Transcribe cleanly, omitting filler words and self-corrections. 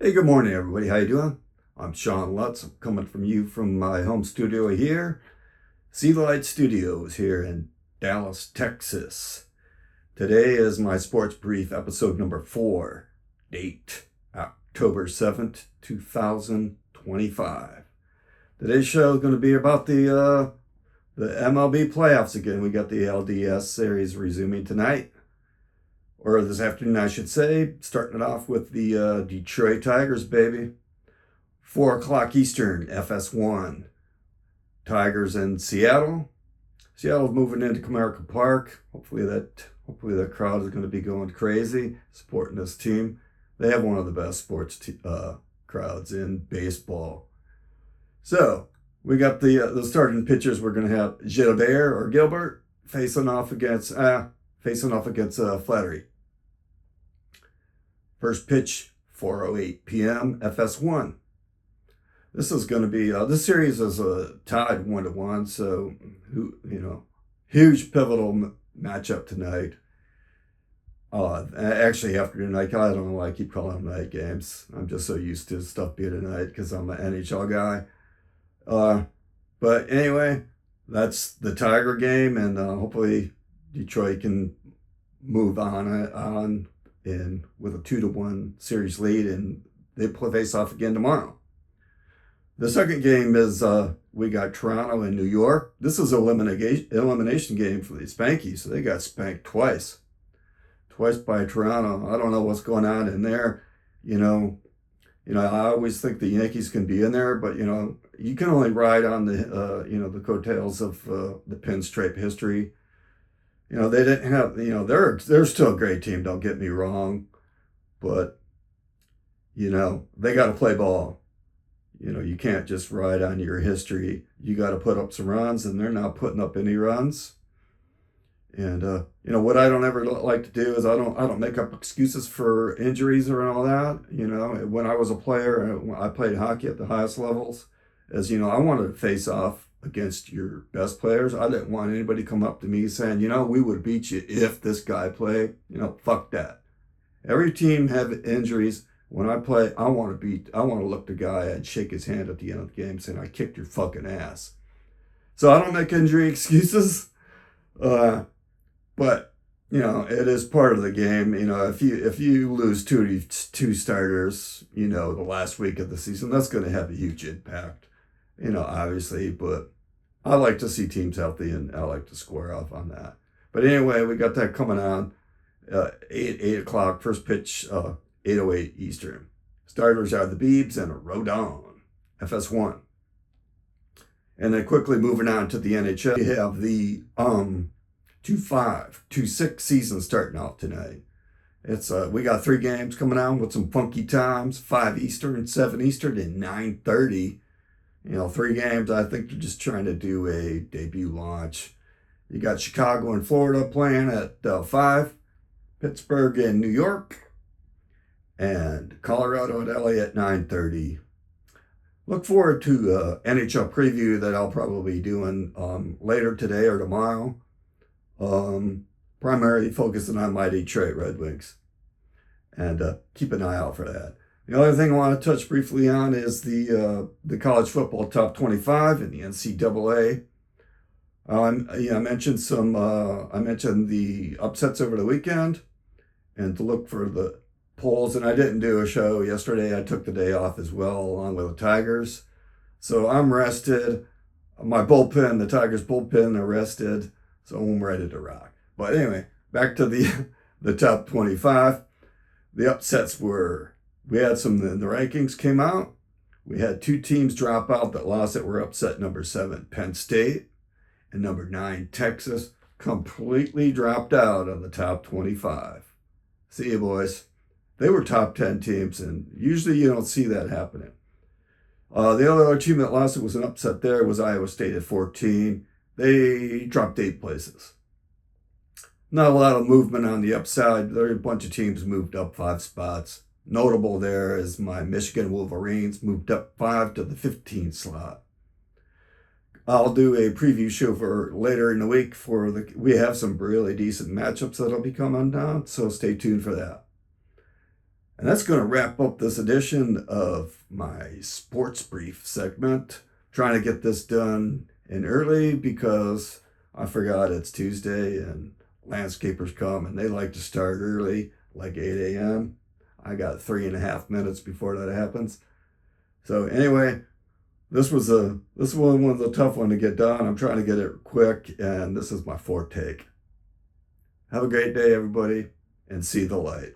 Hey, good morning, everybody. How you doing? I'm Sean Lutz. I'm coming from you from my home studio here, Sea Light Studios here in Dallas, Texas. Today is my sports brief, episode number 4, date October 7th, 2025. Today's show is going to be about the MLB playoffs again. We got the LDS series resuming tonight, or this afternoon, I should say, starting it off with the Detroit Tigers, baby. 4 o'clock Eastern, FS1. Tigers in Seattle. Seattle's moving into Comerica Park. Hopefully that crowd is going to be going crazy supporting this team. They have one of the best sports crowds in baseball. So we got the starting pitchers. We're going to have Gilbert facing off against Flattery. First pitch, 4:08 p.m. FS1. This is going to be this series is tied 1-1, so huge pivotal matchup tonight. Actually, afternoon night. I don't know why I keep calling them night games. I'm just so used to stuff being at night because I'm an NHL guy. But anyway, that's the Tiger game, and hopefully Detroit can move on in with a 2-1 series lead, and they face off again tomorrow. The second game is we got Toronto and New York. This is an elimination game for the Spankies, so they got spanked twice by Toronto. I don't know what's going on in there. I always think the Yankees can be in there, but you can only ride on the coattails of the pinstripe history. They didn't have, they're still a great team, don't get me wrong, but they got to play ball. You can't just ride on your history. You got to put up some runs, and they're not putting up any runs. And what I don't ever like to do is I don't make up excuses for injuries or all that. When I was a player, I played hockey at the highest levels. As I wanted to face off against your best players. I didn't want anybody to come up to me saying, we would beat you if this guy played. Fuck that. Every team have injuries. When I play, I want to look the guy and shake his hand at the end of the game saying, I kicked your fucking ass. So I don't make injury excuses. But it is part of the game. If you lose two starters, the last week of the season, that's going to have a huge impact. Obviously, but I like to see teams healthy, and I like to square off on that. But anyway, we got that coming on 8 o'clock, first pitch, 8:08 Eastern. Starters are the Beebs and Rodon, FS1. And then quickly moving on to the NHL, we have the 2-5, 2-6 season starting off tonight. It's we got 3 games coming on with some funky times, 5 Eastern, 7 Eastern, and 9:30. 3 games. I think they're just trying to do a debut launch. You got Chicago and Florida playing at 5, Pittsburgh and New York, and Colorado and LA at 9:30. Look forward to NHL preview that I'll probably be doing later today or tomorrow. Primarily focusing on my Detroit Red Wings, and keep an eye out for that. The other thing I want to touch briefly on is the college football top 25 in the NCAA. I mentioned the upsets over the weekend, and to look for the polls. And I didn't do a show yesterday. I took the day off as well, along with the Tigers. So I'm rested. My bullpen, the Tigers bullpen, are rested. So I'm ready to rock. But anyway, back to the top 25. The upsets were. We had the rankings came out. We had 2 teams drop out that lost that were upset. Number 7, Penn State, and number 9, Texas, completely dropped out of the top 25. See you, boys. They were top 10 teams, and usually you don't see that happening. The other team that lost, it was an upset there, was Iowa State at 14. They dropped 8 places. Not a lot of movement on the upside. There are a bunch of teams moved up 5 spots. Notable there is my Michigan Wolverines moved up 5 to the 15th slot. I'll do a preview show for later in the week we have some really decent matchups that'll be coming down, so stay tuned for that. And that's going to wrap up this edition of my sports brief segment. Trying to get this done in early because I forgot it's Tuesday and landscapers come and they like to start early, like 8 a.m. I got 3.5 minutes before that happens. So anyway, this was one was a tough one to get done. I'm trying to get it quick, and this is my fourth take. Have a great day, everybody, and see the light.